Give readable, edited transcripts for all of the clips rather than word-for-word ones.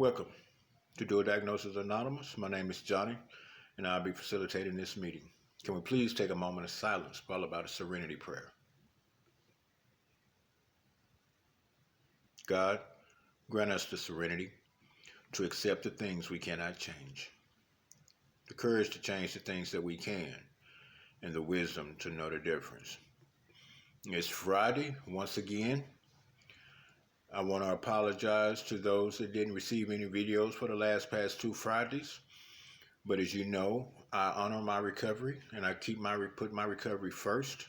Welcome to Dual Diagnosis Anonymous. My name is Johnny, and I'll be facilitating this meeting. Can we please take a moment of silence, followed by a serenity prayer? God, grant us the serenity to accept the things we cannot change, the courage to change the things that we can, and the wisdom to know the difference. It's Friday once again. I want to apologize to those that didn't receive any videos for the past 2 Fridays. But as you know, I honor my recovery and I put my recovery first,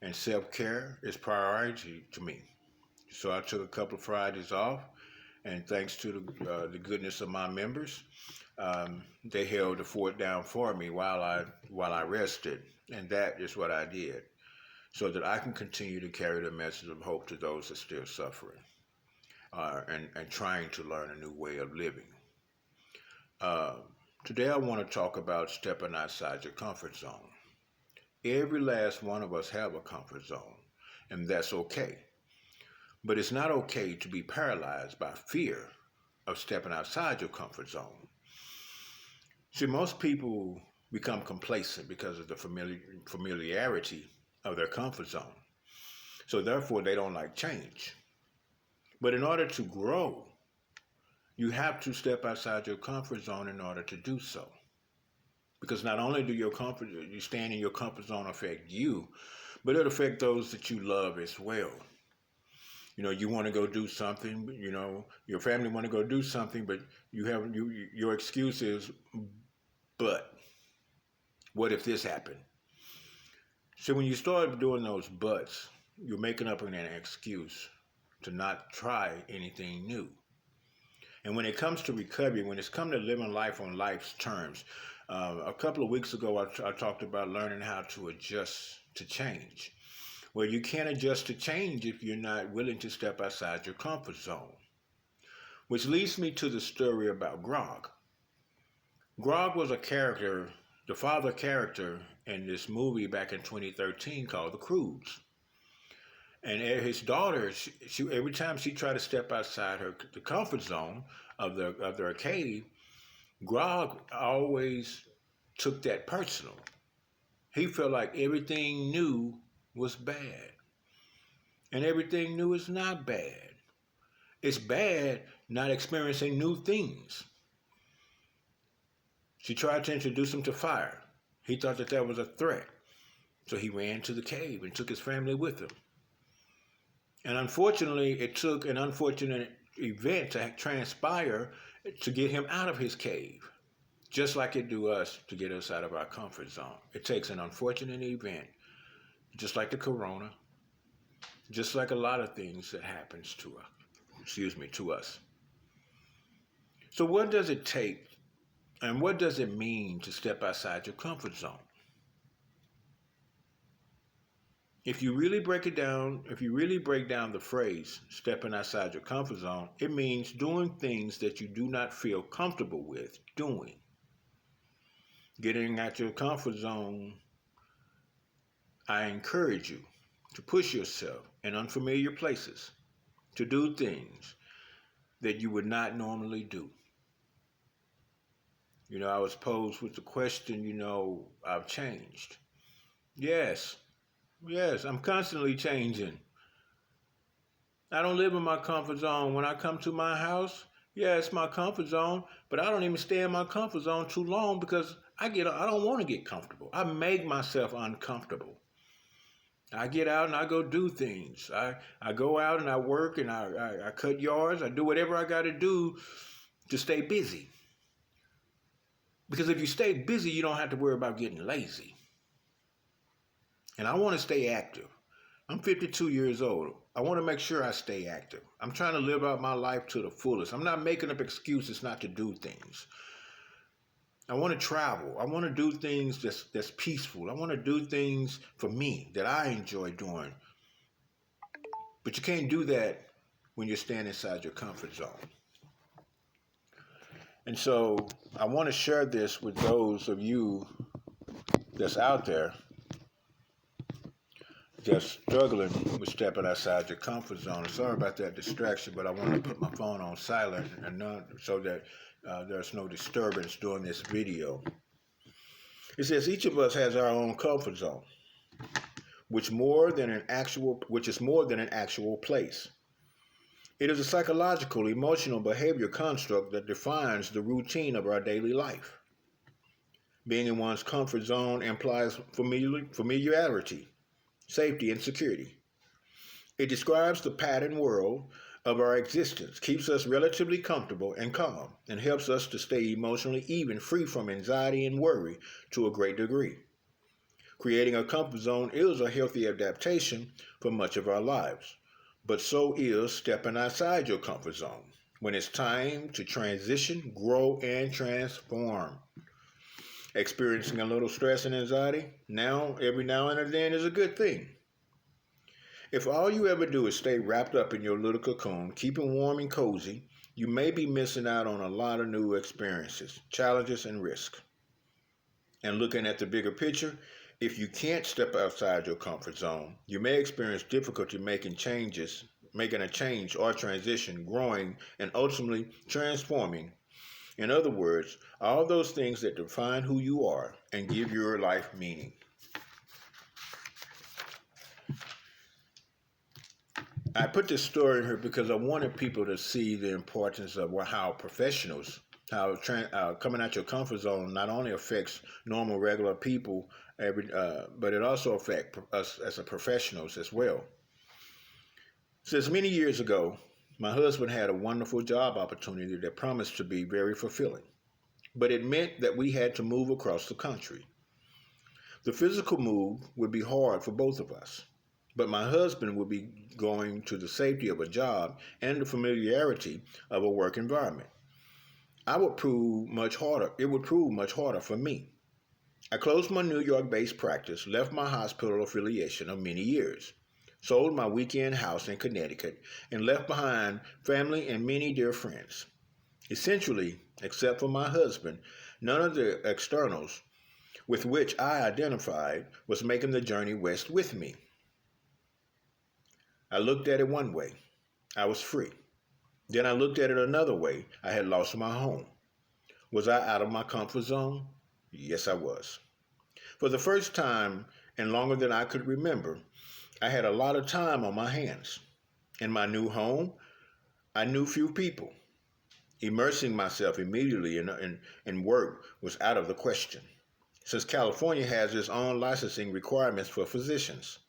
and self-care is priority to me. So I took a couple of Fridays off, and thanks to the goodness of my members, they held the fort down for me while I rested, and that is what I did, so that I can continue to carry the message of hope to those that are still suffering. And trying to learn a new way of living. Today I want to talk about stepping outside your comfort zone. Every last one of us have a comfort zone, and that's okay. But it's not okay to be paralyzed by fear of stepping outside your comfort zone. See, most people become complacent because of the familiarity of their comfort zone. So therefore, they don't like change. But in order to grow, you have to step outside your comfort zone in order to do so. Because not only do you staying in your comfort zone affect you, but it affects those that you love as well. You want to go do something, your family want to go do something, but your excuse is, but what if this happened? So when you start doing those buts, you're making up an excuse to not try anything new. And when it comes to recovery, when it's come to living life on life's terms, a couple of weeks ago I talked about learning how to adjust to change. Well, you can't adjust to change if you're not willing to step outside your comfort zone. Which leads me to the story about Grog. Grog was the father character in this movie back in 2013 called The Croods. And his daughter, every time she tried to step outside the comfort zone of their cave, Grog always took that personal. He felt like everything new was bad. And everything new is not bad. It's bad not experiencing new things. She tried to introduce him to fire. He thought that was a threat. So he ran to the cave and took his family with him. And unfortunately, it took an unfortunate event to transpire to get him out of his cave, just like it do us to get us out of our comfort zone. It takes an unfortunate event, just like the corona, just like a lot of things that happens to us. So what does it take, and what does it mean to step outside your comfort zone? If you really break down the phrase, stepping outside your comfort zone, it means doing things that you do not feel comfortable with doing. Getting out your comfort zone, I encourage you to push yourself in unfamiliar places, to do things that you would not normally do. I was posed with the question, I've changed. Yes, I'm constantly changing. I don't live in my comfort zone. When I come to my house, it's my comfort zone, but I don't even stay in my comfort zone too long because I don't want to get comfortable. I make myself uncomfortable. I get out and I go do things. I go out and I work and I cut yards. I do whatever I got to do to stay busy. Because if you stay busy, you don't have to worry about getting lazy. And I want to stay active. I'm 52 years old. I want to make sure I stay active. I'm trying to live out my life to the fullest. I'm not making up excuses not to do things. I want to travel. I want to do things that's peaceful. I want to do things for me that I enjoy doing. But you can't do that when you're staying inside your comfort zone. And so I want to share this with those of you that's out there just struggling with stepping outside your comfort zone. Sorry about that distraction, but I want to put my phone on silent and not so that there's no disturbance during this video. It says each of us has our own comfort zone, which is more than an actual place. It is a psychological, emotional behavior construct that defines the routine of our daily life. Being in one's comfort zone implies familiarity, safety, and security. It describes the pattern world of our existence, keeps us relatively comfortable and calm, and helps us to stay emotionally even, free from anxiety and worry to a great degree. Creating a comfort zone is a healthy adaptation for much of our lives, but so is stepping outside your comfort zone when it's time to transition, grow, and transform. Experiencing a little stress and anxiety every now and then is a good thing. If all you ever do is stay wrapped up in your little cocoon, keeping warm and cozy, you may be missing out on a lot of new experiences, challenges, and risks. And looking at the bigger picture, if you can't step outside your comfort zone, you may experience difficulty making a change or transition, growing, and ultimately transforming. In other words, all those things that define who you are and give your life meaning. I put this story in here because I wanted people to see the importance of how professionals, coming out your comfort zone not only affects normal, regular people, but it also affects us as professionals as well. Since many years ago, my husband had a wonderful job opportunity that promised to be very fulfilling, but it meant that we had to move across the country. The physical move would be hard for both of us, but my husband would be going to the safety of a job and the familiarity of a work environment. It would prove much harder for me. I closed my New York-based practice, left my hospital affiliation of many years, sold my weekend house in Connecticut, and left behind family and many dear friends. Essentially, except for my husband, none of the externals with which I identified was making the journey west with me. I looked at it one way. I was free. Then I looked at it another way. I had lost my home. Was I out of my comfort zone? Yes, I was. For the first time, and longer than I could remember, I had a lot of time on my hands. In my new home, I knew few people. Immersing myself immediately in work was out of the question, since California has its own licensing requirements for physicians.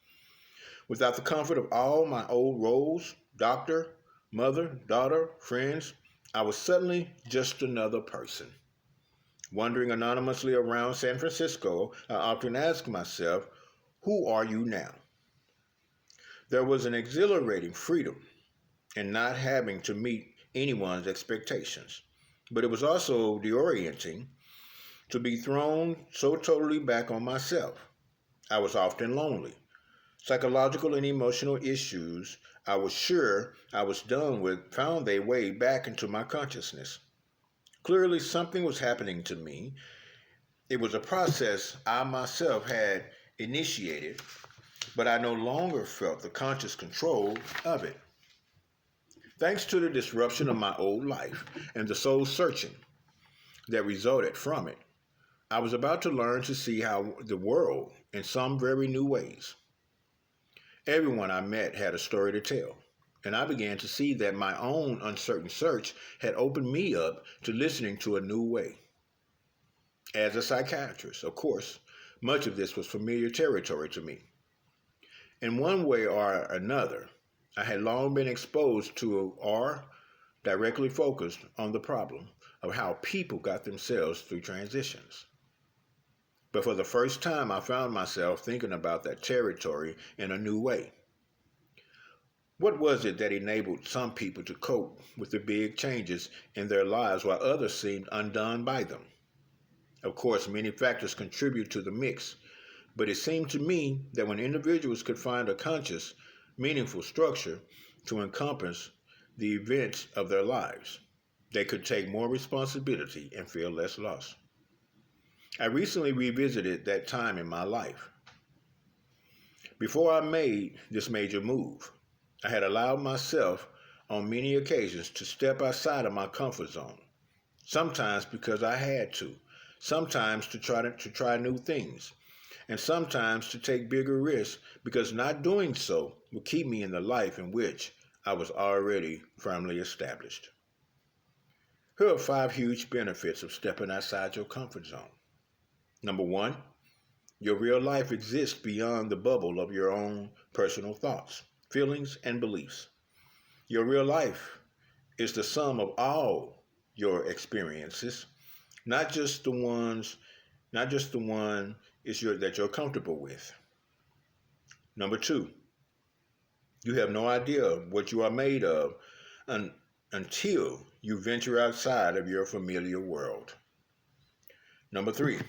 Without the comfort of all my old roles, doctor, mother, daughter, friends, I was suddenly just another person. Wandering anonymously around San Francisco, I often asked myself, who are you now? There was an exhilarating freedom in not having to meet anyone's expectations, but it was also deorienting to be thrown so totally back on myself. I was often lonely. Psychological and emotional issues I was sure I was done with found their way back into my consciousness. Clearly, something was happening to me. It was a process I myself had initiated, but I no longer felt the conscious control of it. Thanks to the disruption of my old life and the soul searching that resulted from it, I was about to learn to see how the world in some very new ways. Everyone I met had a story to tell, and I began to see that my own uncertain search had opened me up to listening to a new way. As a psychiatrist, of course, much of this was familiar territory to me. In one way or another, I had long been exposed to or directly focused on the problem of how people got themselves through transitions. But for the first time, I found myself thinking about that territory in a new way. What was it that enabled some people to cope with the big changes in their lives while others seemed undone by them? Of course, many factors contribute to the mix, but it seemed to me that when individuals could find a conscious, meaningful structure to encompass the events of their lives, they could take more responsibility and feel less lost. I recently revisited that time in my life. Before I made this major move, I had allowed myself on many occasions to step outside of my comfort zone. Sometimes because I had to, sometimes to try new things, and sometimes to take bigger risks because not doing so would keep me in the life in which I was already firmly established. Here are 5 huge benefits of stepping outside your comfort zone. Number one, your real life exists beyond the bubble of your own personal thoughts, feelings, and beliefs. Your real life is the sum of all your experiences, not just the ones, not just the one that you're comfortable with. Number two, you have no idea what you are made of un- until you venture outside of your familiar world. Number three,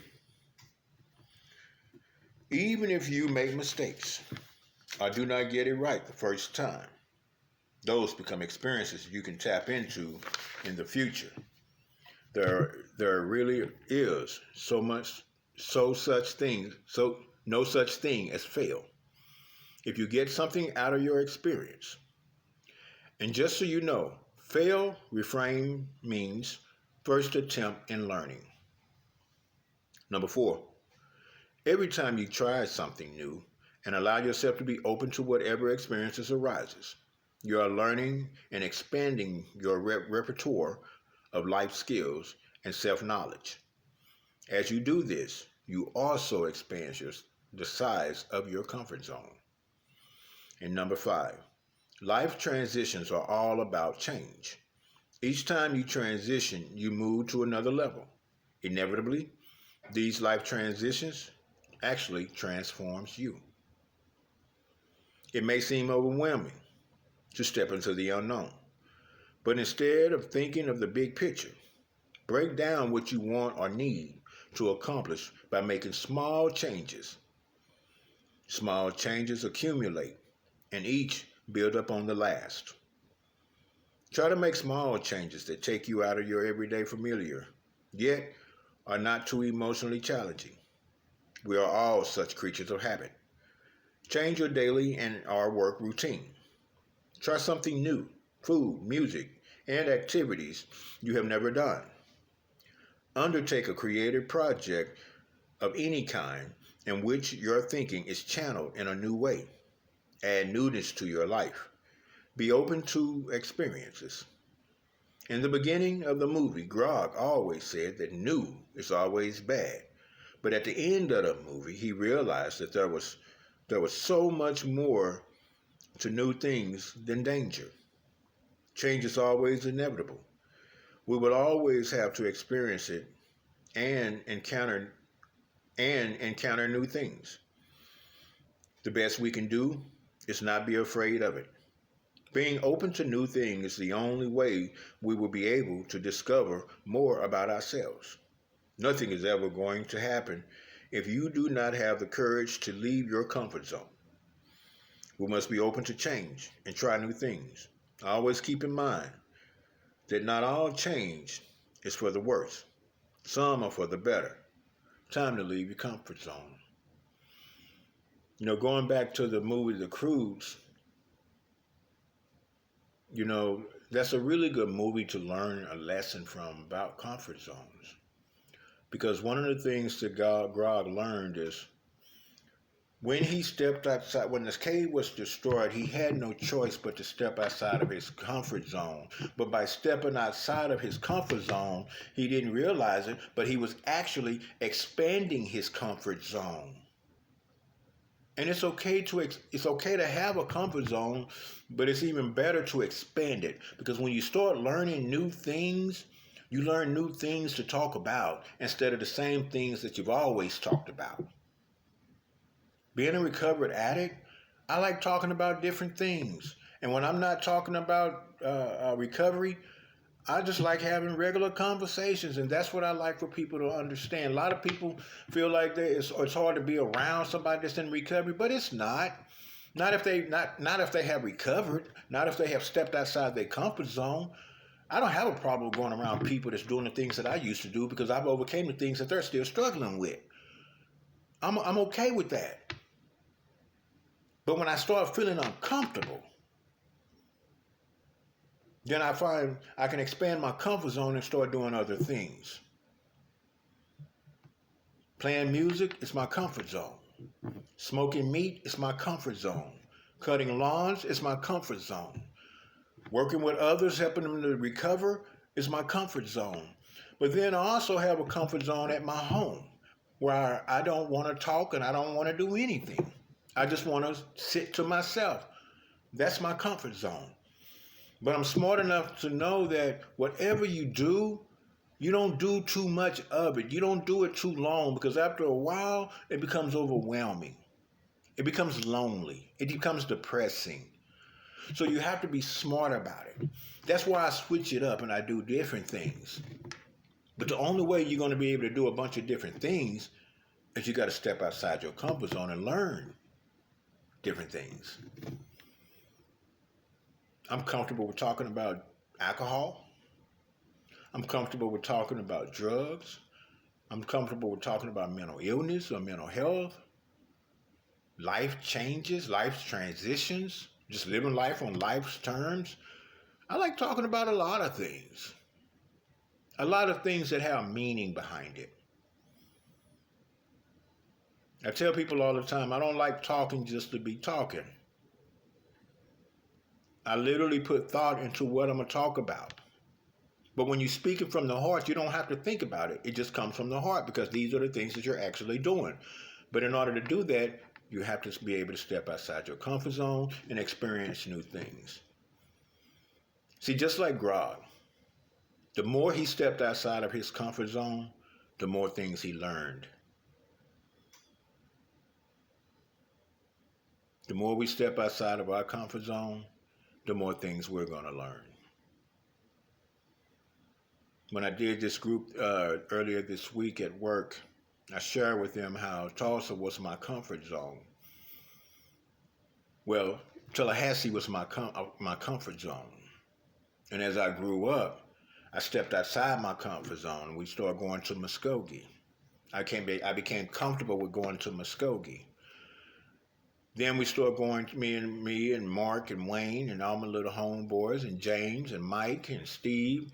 even if you make mistakes or do not get it right the first time, those become experiences you can tap into in the future. There really is so no such thing as fail. If you get something out of your experience, and just so you know, fail reframe means first attempt in learning. Number four, every time you try something new and allow yourself to be open to whatever experiences arises, you are learning and expanding your repertoire of life skills and self-knowledge. As you do this, you also expand the size of your comfort zone. And number five, life transitions are all about change. Each time you transition, you move to another level. Inevitably, these life transitions actually transforms you. It may seem overwhelming to step into the unknown, but instead of thinking of the big picture, break down what you want or need to accomplish by making small changes. Small changes accumulate and each build up on the last. Try to make small changes that take you out of your everyday familiar, yet are not too emotionally challenging. We are all such creatures of habit. Change your daily and our work routine. Try something new, food, music, and activities you have never done. Undertake a creative project of any kind in which your thinking is channeled in a new way. Add newness to your life. Be open to experiences. In the beginning of the movie, Grog always said that new is always bad. But at the end of the movie, he realized that there was so much more to new things than danger. Change is always inevitable. We will always have to experience it and encounter new things. The best we can do is not be afraid of it. Being open to new things is the only way we will be able to discover more about ourselves. Nothing is ever going to happen if you do not have the courage to leave your comfort zone. We must be open to change and try new things. Always keep in mind that not all change is for the worse. Some are for the better. Time to leave your comfort zone. Going back to the movie The Cruise, that's a really good movie to learn a lesson from about comfort zones. Because one of the things that Grog learned is when he stepped outside, when this cave was destroyed, he had no choice but to step outside of his comfort zone. But by stepping outside of his comfort zone, he didn't realize it, but he was actually expanding his comfort zone. And it's okay to have a comfort zone, but it's even better to expand it, because when you start learning new things, you learn new things to talk about instead of the same things that you've always talked about. Being a recovered addict, I like talking about different things. And when I'm not talking about recovery, I just like having regular conversations, and that's what I like for people to understand. A lot of people feel like it's hard to be around somebody that's in recovery, but it's not. Not if they have recovered, not if they have stepped outside their comfort zone. I don't have a problem going around people that's doing the things that I used to do because I've overcame the things that they're still struggling with. I'm okay with that. But when I start feeling uncomfortable, then I find I can expand my comfort zone and start doing other things. Playing music is my comfort zone. Smoking meat is my comfort zone. Cutting lawns is my comfort zone. Working with others, helping them to recover is my comfort zone. But then I also have a comfort zone at my home where I don't want to talk and I don't want to do anything. I just want to sit to myself. That's my comfort zone. But I'm smart enough to know that whatever you do, you don't do too much of it. You don't do it too long because after a while, it becomes overwhelming. It becomes lonely. It becomes depressing. So you have to be smart about it. That's why I switch it up and I do different things. But the only way you're going to be able to do a bunch of different things is you got to step outside your comfort zone and learn different things. I'm comfortable with talking about alcohol. I'm comfortable with talking about drugs. I'm comfortable with talking about mental illness or mental health, life changes, life transitions, just living life on life's terms. I like talking about a lot of things that have meaning behind it. I tell people all the time, I don't like talking just to be talking. I literally put thought into what I'm going to talk about. But when you're speaking from the heart, you don't have to think about it. It just comes from the heart because these are the things that you're actually doing. But in order to do that, you have to be able to step outside your comfort zone and experience new things. See, just like God, the more he stepped outside of his comfort zone, the more things he learned. The more we step outside of our comfort zone, the more things we're going to learn. When I did this group earlier this week at work, I shared with them how Tulsa was my comfort zone. Well, Tallahassee was my comfort zone. And as I grew up, I stepped outside my comfort zone. We started going to Muskogee. I became comfortable with going to Muskogee. Then we started going to me and Mark and Wayne and all my little homeboys and James and Mike and Steve,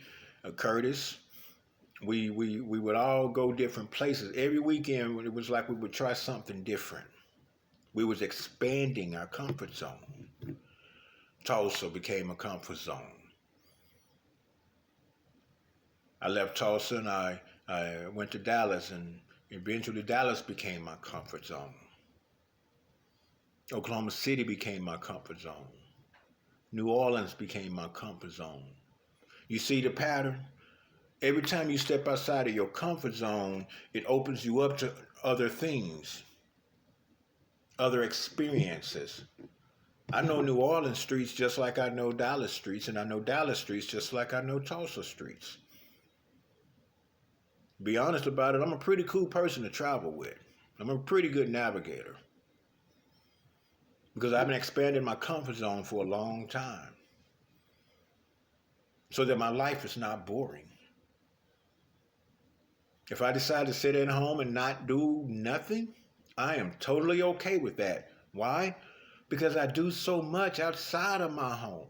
Curtis. We would all go different places. Every weekend, it was like we would try something different. We was expanding our comfort zone. Tulsa became a comfort zone. I left Tulsa and I went to Dallas, and eventually Dallas became my comfort zone. Oklahoma City became my comfort zone. New Orleans became my comfort zone. You see the pattern? Every time you step outside of your comfort zone, it opens you up to other things, other experiences. I know New Orleans streets just like I know Dallas streets, and I know Dallas streets just like I know Tulsa streets. Be honest about it, I'm a pretty cool person to travel with. I'm a pretty good navigator because I've been expanding my comfort zone for a long time so that my life is not boring. If I decide to sit at home and not do nothing, I am totally okay with that. Why? Because I do so much outside of my home.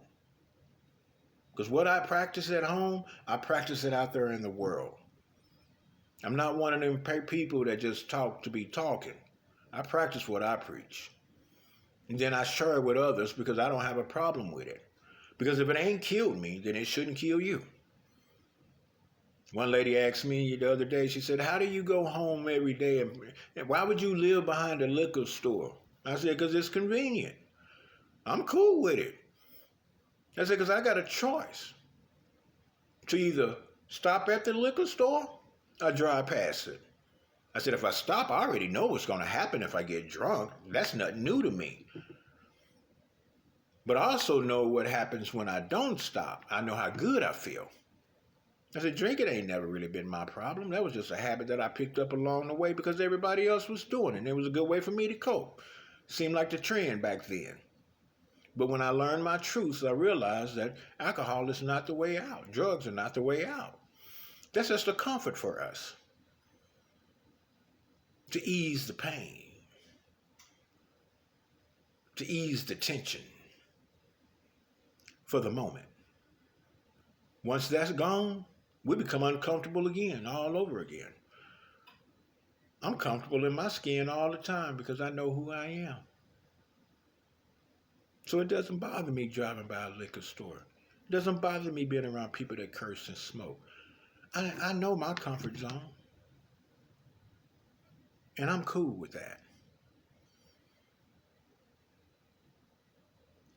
Because what I practice at home, I practice it out there in the world. I'm not one of them people that just talk to be talking. I practice what I preach. And then I share it with others because I don't have a problem with it. Because if it ain't killed me, then it shouldn't kill you. One lady asked me the other day, she said, how do you go home every day? And why would you live behind a liquor store? I said, because it's convenient. I'm cool with it. I said, because I got a choice to either stop at the liquor store or drive past it. I said, if I stop, I already know what's going to happen if I get drunk. That's nothing new to me. But I also know what happens when I don't stop. I know how good I feel. I said, drinking ain't never really been my problem. That was just a habit that I picked up along the way because everybody else was doing it. And it was a good way for me to cope. Seemed like the trend back then. But when I learned my truths, I realized that alcohol is not the way out. Drugs are not the way out. That's just a comfort for us to ease the pain. to ease the tension for the moment. Once that's gone, we become uncomfortable again, all over again. I'm comfortable in my skin all the time because I know who I am. So it doesn't bother me driving by a liquor store. It doesn't bother me being around people that curse and smoke. I know my comfort zone. And I'm cool with that.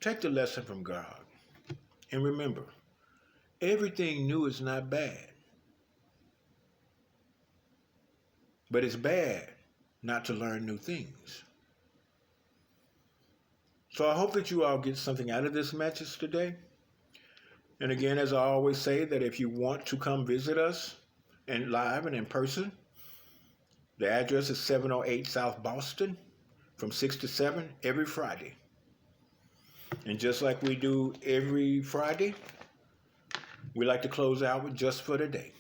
Take the lesson from God. And remember, everything new is not bad. But it's bad not to learn new things. So I hope that you all get something out of this message today. And again, as I always say, that if you want to come visit us and live and in person, the address is 708 South Boston from 6 to 7 every Friday. And just like we do every Friday, we like to close out with Just for Today.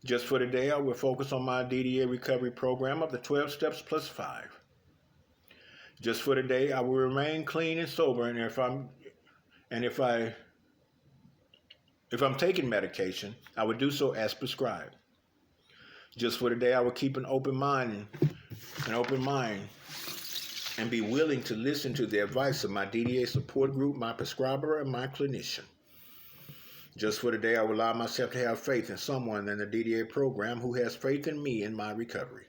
Just for today, I will focus on my DDA recovery program of the 12 steps plus 5. Just for today, I will remain clean and sober, and if I'm taking medication, I would do so as prescribed. Just for today, I will keep an open mind, and be willing to listen to the advice of my DDA support group, my prescriber, and my clinician. Just for today, I will allow myself to have faith in someone in the DDA program who has faith in me in my recovery.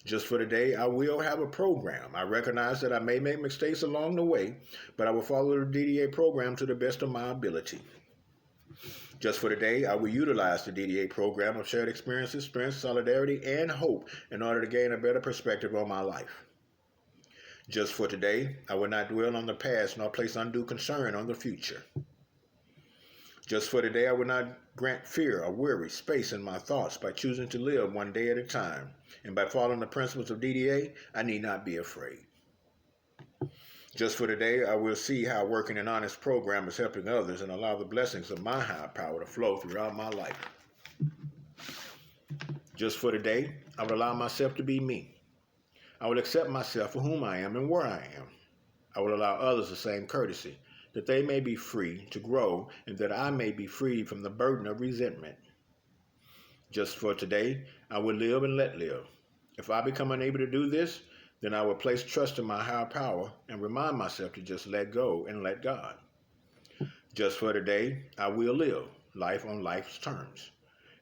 Just for today, I will have a program. I recognize that I may make mistakes along the way, but I will follow the DDA program to the best of my ability. Just for today, I will utilize the DDA program of shared experiences, strength, solidarity, and hope in order to gain a better perspective on my life. Just for today, I will not dwell on the past nor place undue concern on the future. Just for today, I will not grant fear or worry space in my thoughts by choosing to live one day at a time. And by following the principles of DDA, I need not be afraid. Just for today, I will see how working an honest program is helping others and allow the blessings of my higher power to flow throughout my life. Just for today, I will allow myself to be me. I will accept myself for whom I am and where I am. I will allow others the same courtesy, that they may be free to grow and that I may be freed from the burden of resentment. Just for today, I will live and let live. If I become unable to do this, then I will place trust in my higher power and remind myself to just let go and let God. Just for today, I will live life on life's terms.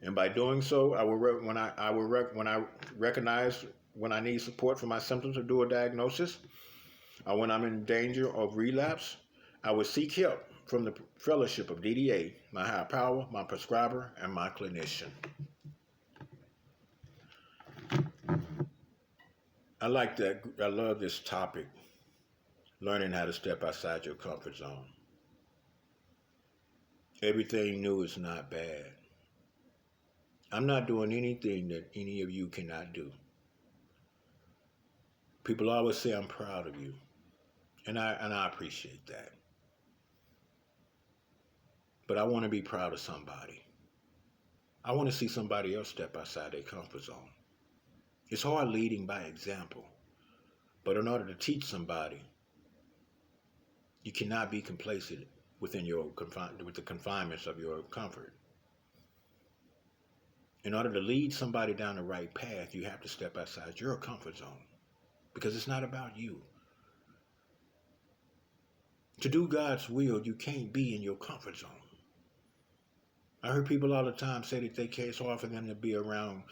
And by doing so, when I recognize when I need support for my symptoms or do a diagnosis, or when I'm in danger of relapse, I will seek help from the fellowship of DDA, my higher power, my prescriber, and my clinician. I like that. I love this topic, learning how to step outside your comfort zone. Everything new is not bad. I'm not doing anything that any of you cannot do. People always say I'm proud of you, and I appreciate that. But I want to be proud of somebody. I want to see somebody else step outside their comfort zone. It's hard leading by example, but in order to teach somebody, you cannot be complacent with the confinements of your comfort. In order to lead somebody down the right path, you have to step outside your comfort zone, because it's not about you. To do God's will, you can't be in your comfort zone. I heard people all the time say that it's hard for them to be around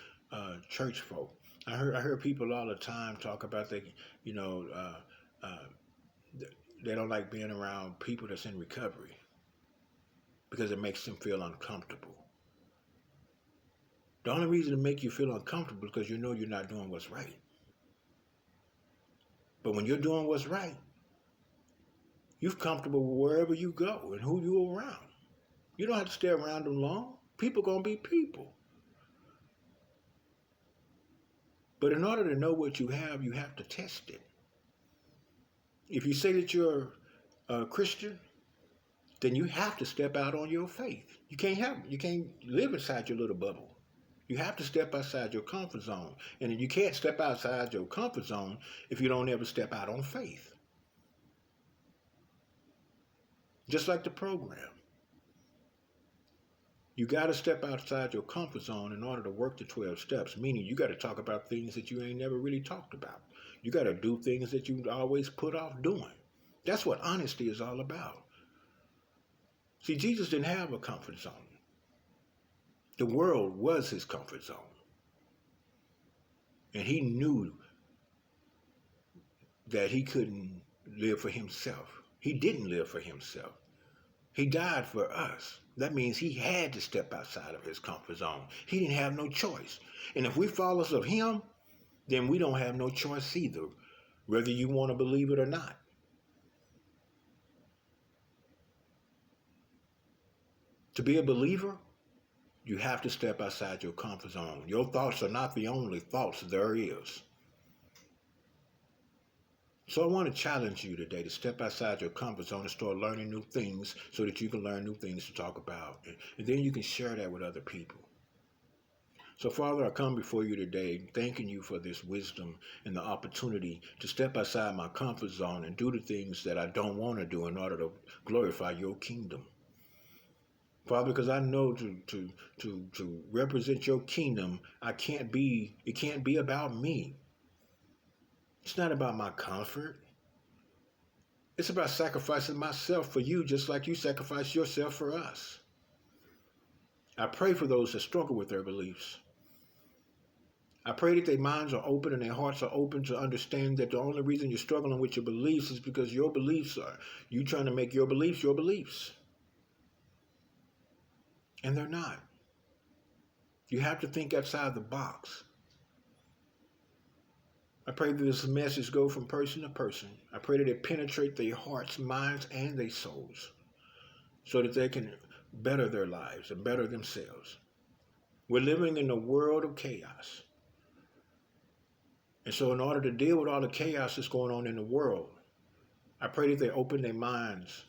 church folk. I heard people all the time talk about they don't like being around people that's in recovery because it makes them feel uncomfortable. The only reason to make you feel uncomfortable is because you know you're not doing what's right. But when you're doing what's right, you're comfortable wherever you go and who you're around. You don't have to stay around them long. People gonna be people. But in order to know what you have to test it. If you say that you're a Christian, then you have to step out on your faith. You can't live inside your little bubble. You have to step outside your comfort zone. And you can't step outside your comfort zone if you don't ever step out on faith. Just like the program. You got to step outside your comfort zone in order to work the 12 steps, meaning you got to talk about things that you ain't never really talked about. You got to do things that you always put off doing. That's what honesty is all about. See, Jesus didn't have a comfort zone. The world was his comfort zone. And he knew that he couldn't live for himself. He didn't live for himself. He died for us. That means he had to step outside of his comfort zone. He didn't have no choice. And if we followers of him, then we don't have no choice either, whether you want to believe it or not. To be a believer, you have to step outside your comfort zone. Your thoughts are not the only thoughts there is. So I want to challenge you today to step outside your comfort zone and start learning new things so that you can learn new things to talk about. And then you can share that with other people. So Father, I come before you today thanking you for this wisdom and the opportunity to step outside my comfort zone and do the things that I don't want to do in order to glorify your kingdom. Father, because I know to represent your kingdom, it can't be about me. It's not about my comfort. It's about sacrificing myself for you, just like you sacrificed yourself for us. I pray for those that struggle with their beliefs. I pray that their minds are open and their hearts are open to understand that the only reason you're struggling with your beliefs is because your beliefs are, you trying to make your beliefs your beliefs. And they're not. You have to think outside the box. I pray that this message go from person to person. I pray that it penetrate their hearts, minds, and their souls so that they can better their lives and better themselves. We're living in a world of chaos. And so in order to deal with all the chaos that's going on in the world, I pray that they open their minds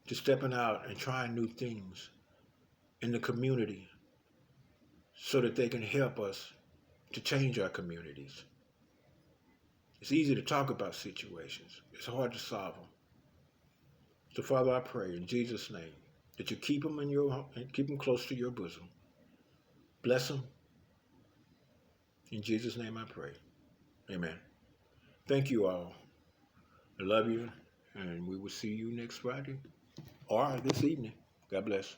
to stepping out and trying new things in the community so that they can help us to change our communities. It's easy to talk about situations. It's hard to solve them. So Father, I pray in Jesus' name that you keep them keep them close to your bosom. Bless them. In Jesus' name I pray. Amen. Thank you all. I love you, and we will see you next Friday or this evening. God bless.